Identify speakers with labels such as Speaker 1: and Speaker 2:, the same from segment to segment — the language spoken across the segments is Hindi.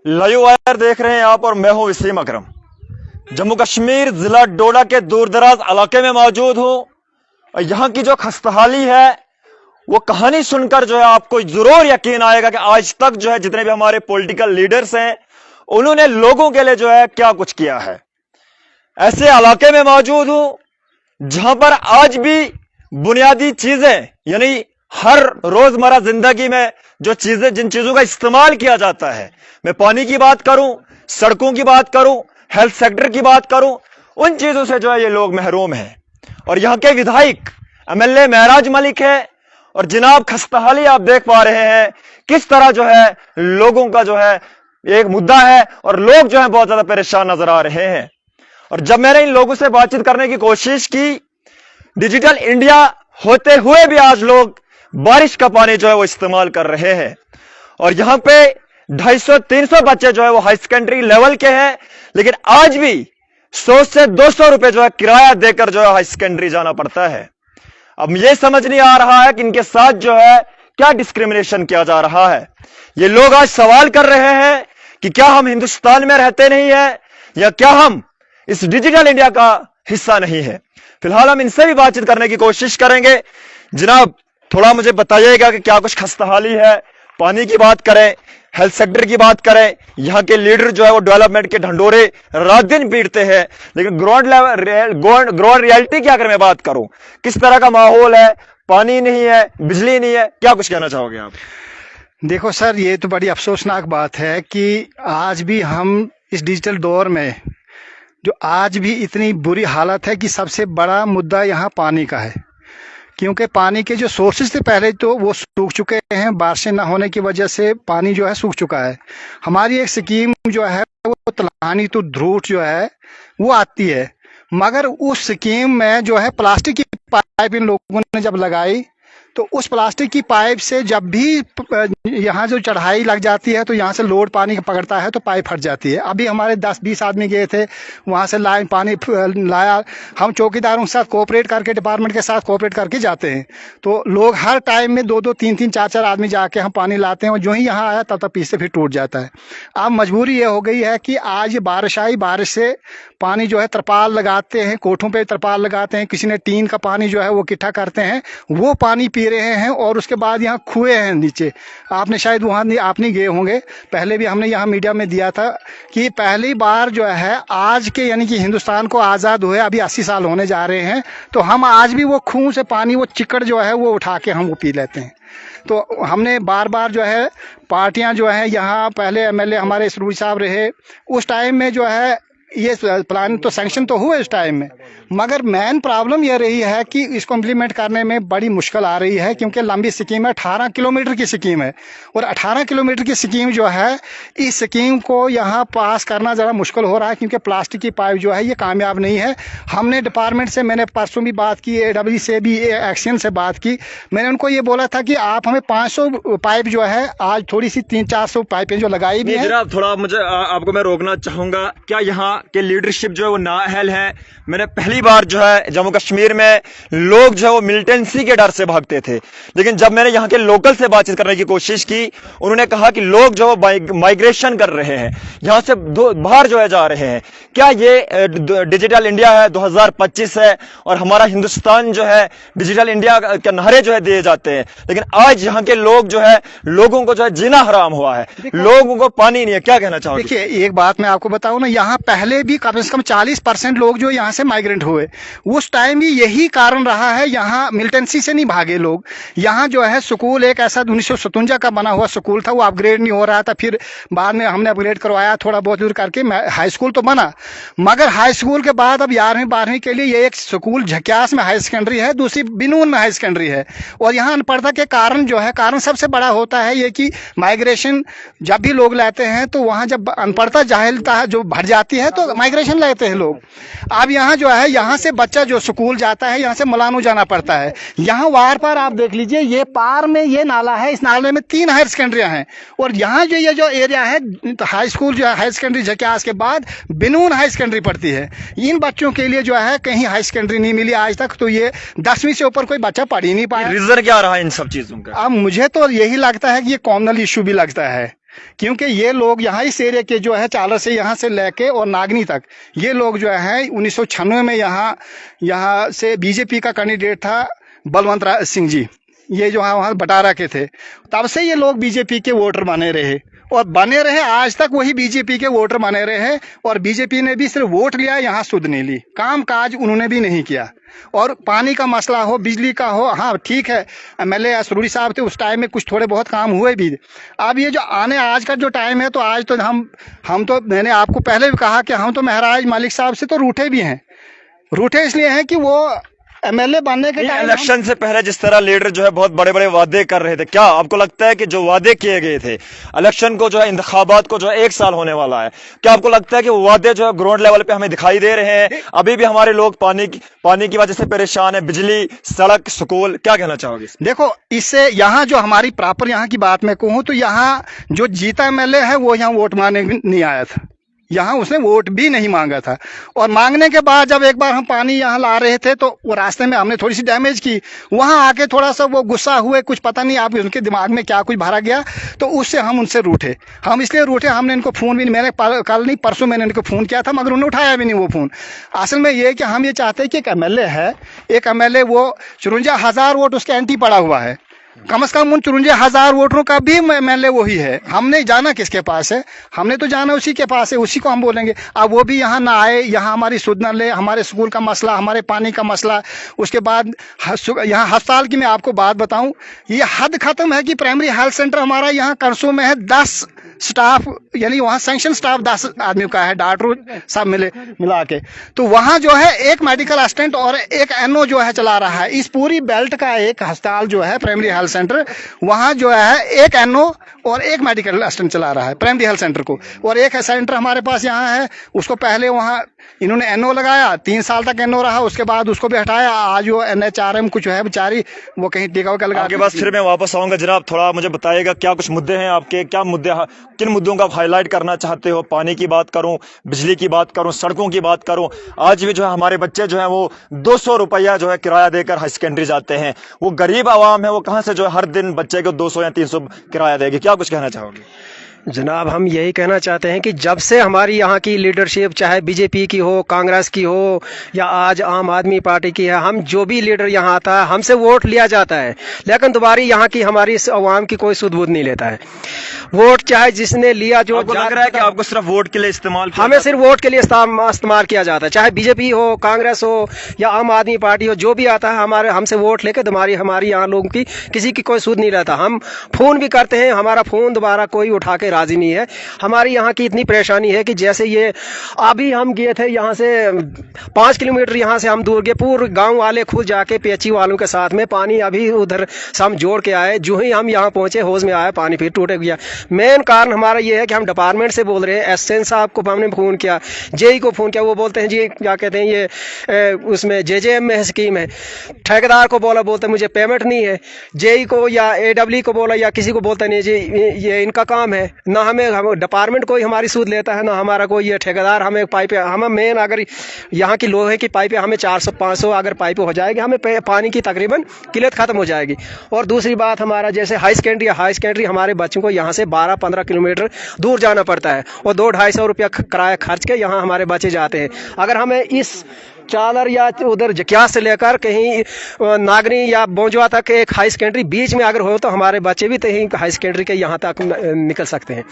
Speaker 1: लाइव वायर देख रहे हैं आप और मैं हूं वसीम अकरम। जम्मू कश्मीर जिला डोडा के दूरदराज इलाके में मौजूद हूं और यहां की जो खस्ताहाली है वो कहानी सुनकर जो है आपको जरूर यकीन आएगा कि आज तक जो है जितने भी हमारे पॉलिटिकल लीडर्स हैं उन्होंने लोगों के लिए जो है क्या कुछ किया है। ऐसे इलाके में मौजूद हूं जहां पर आज भी बुनियादी चीजें यानी हर रोजमर्रा जिंदगी में जो चीजें जिन चीजों का इस्तेमाल किया जाता है, मैं पानी की बात करूं, सड़कों की बात करूं, हेल्थ सेक्टर की बात करूं, उन चीजों से जो है ये लोग महरूम हैं। और यहां के विधायक एमएलए महराज मलिक है और जनाब खस्ताहाली आप देख पा रहे हैं किस तरह जो है लोगों का जो है एक मुद्दा है और लोग जो है बहुत ज्यादा परेशान नजर आ रहे हैं। और जब मैंने इन लोगों से बातचीत करने की कोशिश की, डिजिटल इंडिया होते हुए भी आज लोग बारिश का पानी जो है वो इस्तेमाल कर रहे हैं। और यहां पे 250-300 बच्चे जो है वो हाई सेकेंडरी लेवल के हैं, लेकिन आज भी 100 से 200 रुपए जो है किराया देकर जो है हाई सेकेंडरी जाना पड़ता है। अब ये समझ नहीं आ रहा है कि इनके साथ जो है क्या डिस्क्रिमिनेशन किया जा रहा है। ये लोग आज सवाल कर रहे हैं कि क्या हम हिंदुस्तान में रहते नहीं है या क्या हम इस डिजिटल इंडिया का हिस्सा नहीं है। फिलहाल हम इनसे भी बातचीत करने की कोशिश करेंगे। जनाब थोड़ा मुझे बताइएगा कि क्या कुछ खस्ताहाली है, पानी की बात करें, हेल्थ सेक्टर की बात करें, यहाँ के लीडर जो है वो डेवलपमेंट के ढंडोरे रात दिन पीटते हैं, लेकिन ग्राउंड रियलिटी की अगर मैं बात करूं किस तरह का माहौल है, पानी नहीं है, बिजली नहीं है, क्या कुछ कहना चाहोगे आप?
Speaker 2: देखो सर, ये तो बड़ी अफसोसनाक बात है कि आज भी हम इस डिजिटल दौर में जो आज भी इतनी बुरी हालत है कि सबसे बड़ा मुद्दा यहाँ पानी का है, क्योंकि पानी के जो सोर्सेज थे पहले तो वो सूख चुके हैं। बारिशें न होने की वजह से पानी जो है सूख चुका है। हमारी एक स्कीम जो है वो तलानी तो ध्रूट जो है वो आती है, मगर उस स्कीम में जो है प्लास्टिक की पाइप इन लोगों ने जब लगाई तो उस प्लास्टिक की पाइप से जब भी यहाँ जो चढ़ाई लग जाती है तो यहाँ से लोड पानी पकड़ता है तो पाइप फट जाती है। अभी हमारे 10-20 आदमी गए थे, वहाँ से लाइन पानी लाया। हम चौकीदारों के साथ कोऑपरेट करके, डिपार्टमेंट के साथ कोऑपरेट करके जाते हैं, तो लोग हर टाइम में 2-2, 3-3, 4-4 आदमी जाके हम पानी लाते हैं और जो ही यहाँ आया तब तक पीछे से फिर टूट जाता है। अब मजबूरी ये हो गई है कि आज ये बारिश आई, बारिश से पानी जो है तरपाल लगाते हैं, कोठों पे तरपाल लगाते हैं, किसी ने टीन का पानी जो है वो इकट्ठा करते हैं, वो पानी पी रहे हैं। और उसके बाद यहाँ कुएं हैं नीचे, आपने शायद वहाँ आप नहीं गए होंगे, पहले भी हमने यहाँ मीडिया में दिया था कि पहली बार जो है आज के यानी कि हिंदुस्तान को आज़ाद हुए अभी 80 साल होने जा रहे हैं, तो हम आज भी वो खूह से पानी, वो चिकड़ जो है वो उठा के हम वो पी लेते हैं। तो हमने बार बार जो है पार्टियां जो है यहाँ, पहले एमएलए हमारे सरूरी साहब रहे, उस टाइम में जो है ये प्लान तो सैंक्शन तो हुए इस टाइम में, मगर मेन प्रॉब्लम ये रही है कि इसको इम्प्लीमेंट करने में बड़ी मुश्किल आ रही है, क्योंकि लंबी स्कीम है, 18 किलोमीटर की स्कीम है और 18 किलोमीटर की स्कीम जो है, इस स्कीम को यहाँ पास करना ज़रा मुश्किल हो रहा है, क्योंकि प्लास्टिक की पाइप जो है ये कामयाब नहीं है। हमने डिपार्टमेंट से, मैंने परसों भी बात की, AWE से भी, एक्शन से बात की, मैंने उनको ये बोला था कि आप हमें 500 पाइप जो है, आज थोड़ी सी 300-400 पाइपें जो लगाई भी है।
Speaker 1: थोड़ा मुझे आपको मैं रोकना चाहूंगा, क्या यहाँ के लीडरशिप जो है वो नाअहल है? मैंने पहली बार जो है जम्मू कश्मीर में लोग जो है वो मिलिटेंसी के डर से भागते थे, लेकिन जब मैंने यहाँ के लोकल से बातचीत करने की कोशिश की, उन्होंने कहा कि लोग जो माइग्रेशन कर रहे हैं, यहाँ से बाहर जो है जा रहे हैं। क्या ये डिजिटल इंडिया है, 2025 है और हमारा हिंदुस्तान जो है डिजिटल इंडिया के नारे जो है दिए जाते हैं, लेकिन आज यहाँ के लोग जो है, लोगों को जो है जीना हराम हुआ है, लोगों को पानी नहीं है, क्या कहना चाहोगे?
Speaker 2: देखिए, एक बात मैं आपको बताऊं ना, यहाँ पहले भी कम से कम 40% लोग जो यहाँ से माइग्रेंट हुए, उस टाइम भी यही कारण रहा है। यहाँ मिलिटेंसी से नहीं भागे लोग, यहाँ जो है स्कूल एक ऐसा 1957 का बना हुआ स्कूल था, वो अपग्रेड नहीं हो रहा था, फिर बाद में हमने अपग्रेड करवाया थोड़ा बहुत दूर करके, हाई स्कूल तो बना, मगर हाई स्कूल के बाद अब 11वीं 12वीं के लिए ये एक स्कूल झक्यास में हाई सेकेंडरी है, दूसरी बिनून में हाई सेकेंडरी है। और यहाँ अनपढ़ता के कारण जो है, कारण सबसे बड़ा होता है ये कि माइग्रेशन जब भी लोग लेते हैं तो वहाँ जब अनपढ़ता जाहिलता जो भर जाती है तो माइग्रेशन लेते हैं लोग। अब यहाँ जो है, यहाँ से बच्चा जो स्कूल जाता है, यहाँ से मलानू जाना पड़ता है, यहाँ वार पार आप देख लीजिए, ये पार में ये नाला है, इस नाले में 3 हायर सेकेंडरियाँ हैं, और यहाँ जो ये जो एरिया है हाई स्कूल जो है, हाई सेकेंडरी झक्यास के बाद बिनून हाई सेकेंडरी पड़ती है। इन बच्चों के लिए जो है कहीं हाई सेकेंडरी नहीं मिली आज तक, तो ये 10वीं से ऊपर कोई बच्चा पढ़ ही नहीं पाया।
Speaker 1: रीजन क्या रहा इन सब चीजों का?
Speaker 2: अब मुझे तो यही लगता है कि ये कॉमनल इशू भी लगता है क्योंकि ये लोग यहाँ इस एरिया के जो है चालर से यहाँ से लेके और नागनी तक ये लोग जो है 1996 में यहाँ से बीजेपी का कैंडिडेट था बलवंत सिंह जी, ये जो वहाँ बटारा के थे, तब से ये लोग बीजेपी के वोटर बने रहे और बने रहे आज तक वही बीजेपी के वोटर बने रहे। और बीजेपी ने भी सिर्फ वोट लिया, यहाँ सुध नहीं ली, काम काज उन्होंने भी नहीं किया। और पानी का मसला हो, बिजली का हो, हाँ ठीक है एमएलए असरूरी साहब थे उस टाइम में कुछ थोड़े बहुत काम हुए भी। अब ये जो आज का जो टाइम है तो आज तो हम तो मैंने आपको पहले भी कहा कि हम तो महराज मलिक साहब से तो रूठे भी हैं। रूठे इसलिए हैं कि वो एमएलए बनने के टाइम
Speaker 1: इलेक्शन से पहले जिस तरह लीडर जो है बहुत बड़े बड़े वादे कर रहे थे, क्या आपको लगता है कि जो वादे किए गए थे इलेक्शन को जो है इंतखाबात को जो है 1 साल होने वाला है, क्या आपको लगता है कि वो वादे जो है ग्राउंड लेवल पे हमें दिखाई दे रहे हैं? अभी भी हमारे लोग पानी की वजह से परेशान है, बिजली, सड़क, स्कूल, क्या कहना चाहोगे?
Speaker 2: देखो इससे यहाँ जो हमारी प्रॉपर यहाँ की बात मैं कहूँ तो यहाँ जो जीता एमएलए है वो यहाँ वोट मांगने नहीं आया था, यहाँ उसने वोट भी नहीं मांगा था। और मांगने के बाद जब एक बार हम पानी यहाँ ला रहे थे तो वो रास्ते में हमने थोड़ी सी डैमेज की, वहाँ आके थोड़ा सा वो गुस्सा हुए, कुछ पता नहीं आप उनके दिमाग में क्या कुछ भरा गया, तो उससे हम उनसे रूठे। हम इसलिए रूठे, हमने इनको फ़ोन भी, मैंने कल नहीं परसों मैंने इनको फ़ोन किया था मगर उन्होंने उठाया भी नहीं वो फ़ोन। असल में ये कि हम ये चाहते हैं कि एक एमएलए है, एक एमएलए वो 54,000 वोट उसके एंटी पड़ा हुआ है, कम से कम उन 54,000 वोटरों का भी एमएलए वही है। हमने जाना किसके पास है, हमने तो जाना उसी के पास है, उसी को हम बोलेंगे। अब वो भी यहाँ ना आए, यहाँ हमारी सुध न ले, हमारे स्कूल का मसला, हमारे पानी का मसला, उसके बाद यहाँ अस्पताल की मैं आपको बात बताऊं, ये हद खत्म है कि प्राइमरी हेल्थ सेंटर हमारा यहाँ करसों में है 10 स्टाफ, यानी वहाँ सैंक्शन स्टाफ 10 आदमियों का है, डॉक्टर सब मिला के, तो वहाँ जो है एक मेडिकल असिस्टेंट और एक एनओ जो है चला रहा है। इस पूरी बेल्ट का एक अस्पताल जो है प्राइमरी हेल्थ सेंटर, वहाँ जो है एक एनओ और एक मेडिकल असिस्टेंट चला रहा है प्राइमरी हेल्थ सेंटर को। और एक सेंटर हमारे पास यहाँ है, उसको पहले वहाँ इन्होंने एनओ लगाया, 3 साल तक एनओ रहा, उसके बाद उसको भी हटाया। आज वो एनएचआरएम कुछ है बेचारी, वो कहीं टीका उका लगा।
Speaker 1: आपके पास फिर मैं वापस आऊंगा जनाब, थोड़ा मुझे बताइएगा क्या कुछ मुद्दे हैं आपके, क्या मुद्दे, किन मुद्दों का हाईलाइट करना चाहते हो? पानी की बात करूं, बिजली की बात करूं, सड़कों की बात करूं। आज भी जो है हमारे बच्चे जो है वो 200 रुपया जो है किराया देकर हाई सेकेंडरी जाते हैं, वो गरीब आवाम है, वो कहां से जो है हर दिन बच्चे को 200 या 300 किराया देगी? क्या कुछ कहना चाहोगे?
Speaker 3: जनाब हम यही कहना चाहते हैं कि जब से हमारी यहाँ की लीडरशिप, चाहे बीजेपी की हो, कांग्रेस की हो या आज आम आदमी पार्टी की है, हम जो भी लीडर यहाँ आता है हमसे वोट लिया जाता है, लेकिन दोबारा यहाँ की हमारी अवाम की कोई सुध-बुध नहीं लेता है। वोट चाहे जिसने लिया, जो
Speaker 1: लग रहा है कि आपको सिर्फ वोट के लिए इस्तेमाल,
Speaker 3: हमें सिर्फ वोट के लिए इस्तेमाल किया जाता है, चाहे बीजेपी हो, कांग्रेस हो या आम आदमी पार्टी हो, जो भी आता है हमारे हमसे वोट लेकर हमारी यहाँ लोगों की किसी की कोई सुध नहीं रहता। हम फोन भी करते हैं, हमारा फोन दोबारा कोई उठा के राजी नहीं है। हमारी यहाँ की इतनी परेशानी है कि जैसे ये अभी हम गए थे यहाँ से 5 किलोमीटर यहाँ से हम दूर गए, पूरे गांव वाले खुद जाके पीएचई वालों के साथ में पानी अभी उधर से हम जोड़ के आए, जो ही हम यहाँ पहुंचे होश में आया पानी फिर टूटे गया। मेन कारण हमारा ये है कि हम डिपार्टमेंट से बोल रहे हैं, एसएन साहब को हमने फोन किया, जेई को फोन किया, वो बोलते हैं जी क्या कहते हैं ये उसमें जेजेएम में स्कीम है। ठेकेदार को बोलते मुझे पेमेंट नहीं है, जेई को या एडब्ल्यू को बोला या किसी को बोलता नहीं जी ये इनका काम है, ना हमें डिपार्टमेंट कोई हमारी सूद लेता है, ना हमारा कोई ये ठेकेदार हमें पाइपें, हमें मेन अगर यहाँ की लोहे की पाइपें हमें 400-500 अगर पाइपें हो जाएगी हमें पानी की तकरीबन किल्लत खत्म हो जाएगी। और दूसरी बात हमारा जैसे हाई सेकेंडरी हमारे बच्चों को यहाँ से 12-15 किलोमीटर दूर जाना पड़ता है और 200-250 रुपया किराया खर्च के यहाँ हमारे बच्चे जाते हैं। अगर हमें इस चालर या उधर जकिया से लेकर कहीं नागनी या बोंजवा तक एक हाई सेकेंडरी बीच में अगर हो तो हमारे बच्चे भी कहीं हाई सेकेंडरी के यहाँ तक निकल सकते हैं।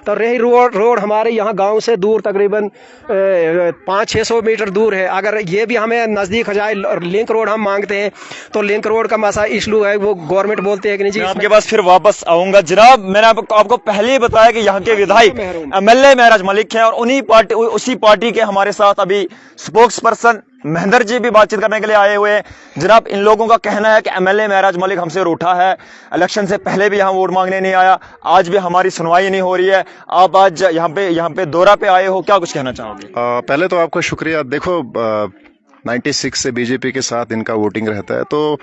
Speaker 3: तो रही रोड हमारे यहाँ गांव से दूर तकरीबन 500-600 मीटर दूर है। अगर ये भी हमें नज़दीक हो जाए, लिंक रोड हम मांगते हैं तो लिंक रोड का मसला इशू है, वो गवर्नमेंट बोलते हैं कि नहीं जी।
Speaker 1: आपके पास फिर वापस आऊंगा जनाब, मैंने आपको पहले ही बताया कि यहाँ के विधायक एमएलए महराज मलिक हैं और उसी पार्टी के हमारे साथ अभी स्पोक्स पर्सन महेंद्र जी भी बातचीत करने के लिए आए हुए हैं। जनाब इन लोगों का कहना है कि एमएलए महराज मलिक हमसे रूठा है, इलेक्शन से पहले भी यहाँ वोट मांगने नहीं आया, आज भी हमारी सुनवाई नहीं हो रही है। आप आज यहाँ पे दौरा पे आए हो, क्या कुछ कहना चाहोगे?
Speaker 4: पहले तो आपको शुक्रिया। देखो 96 से बीजेपी के साथ इनका वोटिंग रहता है, तो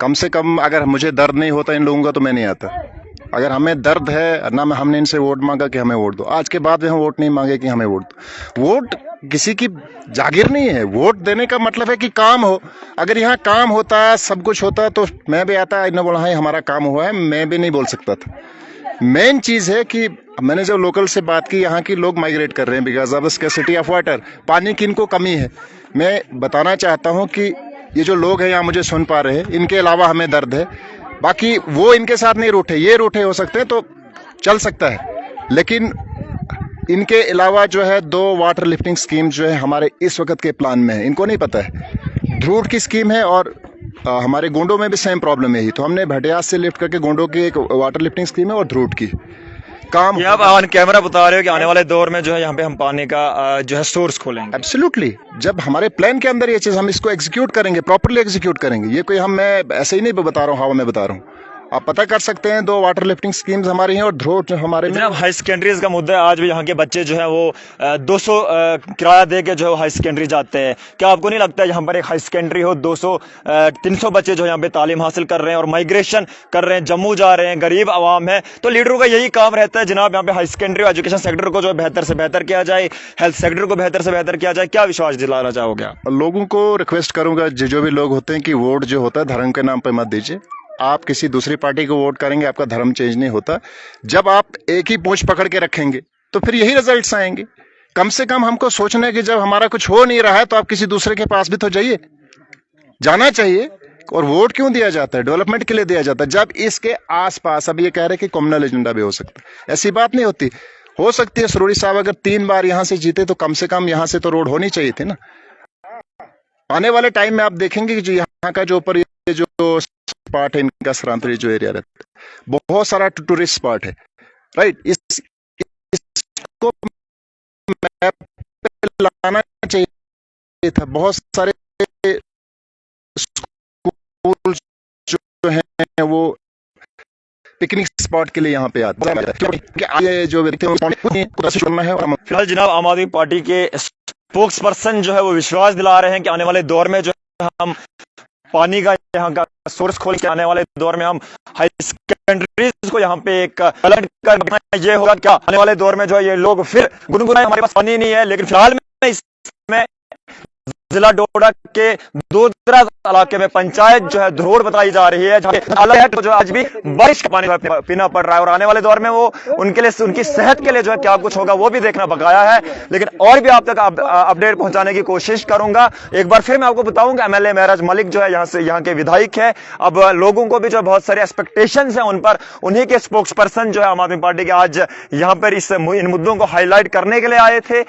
Speaker 4: कम से कम अगर मुझे दर्द नहीं होता इन लोगों का तो मैं नहीं आता। अगर हमें दर्द है ना, हमने इनसे वोट मांगा कि हमें वोट दो, आज के बाद हम वोट नहीं मांगे कि हमें वोट दो। वोट किसी की जागीर नहीं है, वोट देने का मतलब है कि काम हो। अगर यहाँ काम होता, सब कुछ होता तो मैं भी आता, इन्होंने बोला हाँ हमारा काम हुआ है, मैं भी नहीं बोल सकता था। मेन चीज है कि मैंने जब लोकल से बात की, यहाँ की लोग माइग्रेट कर रहे हैं because of scarcity of water, पानी की इनको कमी है। मैं बताना चाहता हूँ कि ये जो लोग हैं यहाँ मुझे सुन पा रहे हैं, इनके अलावा हमें दर्द है। बाकी वो इनके साथ नहीं रूठे, ये रूठे हो सकते हैं तो चल सकता है, लेकिन इनके अलावा जो है 2 वाटर लिफ्टिंग स्कीम जो है हमारे इस वक्त के प्लान में है, इनको नहीं पता है। ध्रुव की स्कीम है और हमारे गोंडों में भी सेम प्रॉब्लम है ही, तो हमने भटियात से लिफ्ट करके गोंडों की एक वाटर लिफ्टिंग स्कीम है और ध्रुव की काम।
Speaker 1: ये आप ऑन कैमरा बता रहे हो कि आने वाले दौर में जो है यहाँ पे हम पानी का जो है सोर्स खोलेंगे।
Speaker 4: एब्सोल्युटली, जब हमारे प्लान के अंदर ये चीज हम इसको एग्जीक्यूट करेंगे, प्रॉपर्ली एग्जीक्यूट करेंगे। ये कोई मैं ऐसे ही नहीं बता रहा हूँ, हवा में बता रहा हूँ। आप पता कर सकते हैं 2 वाटर लिफ्टिंग स्कीम्स हमारी हैं और ध्रुव जो हमारे
Speaker 1: जनाब हाई सेकेंडरीज का मुद्दा है, आज भी यहाँ के बच्चे जो है वो 200 किराया दे के जो है हाई सेकेंडरी जाते हैं। क्या आपको नहीं लगता है यहाँ पर एक हाई सेकेंडरी हो, 300 बच्चे जो यहाँ पे तालीम हासिल कर रहे हैं और माइग्रेशन कर रहे हैं, जम्मू जा रहे हैं, गरीब आवाम है, तो लीडरों का यही काम रहता है जनाब यहाँ पे हाई सेकेंडरी और एजुकेशन सेक्टर को जो है बेहतर से बेहतर किया जाए, हेल्थ सेक्टर को बेहतर से बेहतर किया जाए। क्या विश्वास दिलाना चाहोगे आप?
Speaker 4: लोगों को रिक्वेस्ट करूंगा, जो भी लोग होते हैं, कि वोट जो होता है धर्म के नाम पे मत दीजिए। आप किसी दूसरी पार्टी को वोट करेंगे, आपका धर्म चेंज नहीं होता। जब आप एक ही पूंछ पकड़ के रखेंगे तो फिर यही रिजल्ट्स आएंगे। कम से कम हमको सोचना है कि जब हमारा कुछ हो नहीं रहा है तो आप किसी दूसरे के पास भी तो जाइए, जाना चाहिए। और वोट क्यों दिया जाता है? डेवलपमेंट के लिए दिया जाता है। जब इसके आसपास, अब ये कह रहे हैं कि कम्युनल एजेंडा भी हो सकता है, ऐसी बात नहीं होती। हो सकती है सरोड़ी साहब अगर 3 बार यहां से जीते तो कम से कम यहां से तो रोड होनी चाहिए थी ना। आने वाले टाइम में आप देखेंगे कि जो यहाँ का जो ऊपर ये जो स्पॉट है, इनका सरांतरी जो एरिया रहता है, बहुत सारा टूरिस्ट स्पॉट है, राइट। इसको मैप पे लाना चाहिए था। बहुत सारे स्कूल जो हैं वो पिकनिक स्पॉट के लिए यहाँ पे आते हैं, क्योंकि जो व्यक्ति है।
Speaker 1: फिलहाल जनाब आम आदमी पार्टी के स्पोक्स पर्सन जो है वो विश्वास दिला रहे हैं कि आने वाले दौर में जो है हम पानी का यहाँ का सोर्स खोल के आने वाले दौर में हम हाई सेकेंडरीज को यहाँ पे एक अलर्ट कर ये होगा। क्या आने वाले दौर में जो है ये लोग फिर गुनगुनाए हमारे पास पानी नहीं है, लेकिन फिलहाल में इसमें जिला डोडा के दूरदराज इलाके में पंचायत जो है धरोड़ बताई जा रही है, जहाँ अलग है तो जो आज भी बारिश का पानी पीना पड़ रहा है और आने वाले दौर में वो उनके लिए, उनकी सेहत के लिए जो है क्या कुछ होगा वो भी देखना बकाया है। लेकिन और भी आप तक अपडेट पहुंचाने की कोशिश करूंगा। एक बार फिर मैं आपको बताऊंगा एमएलए महराज मलिक जो है यहाँ के विधायक है। अब लोगों को भी जो बहुत सारे एक्सपेक्टेशंस हैं उन पर, उन्हीं के स्पोक्स पर्सन जो है आम आदमी पार्टी के आज यहाँ पर इन मुद्दों को हाईलाइट करने के लिए आए थे।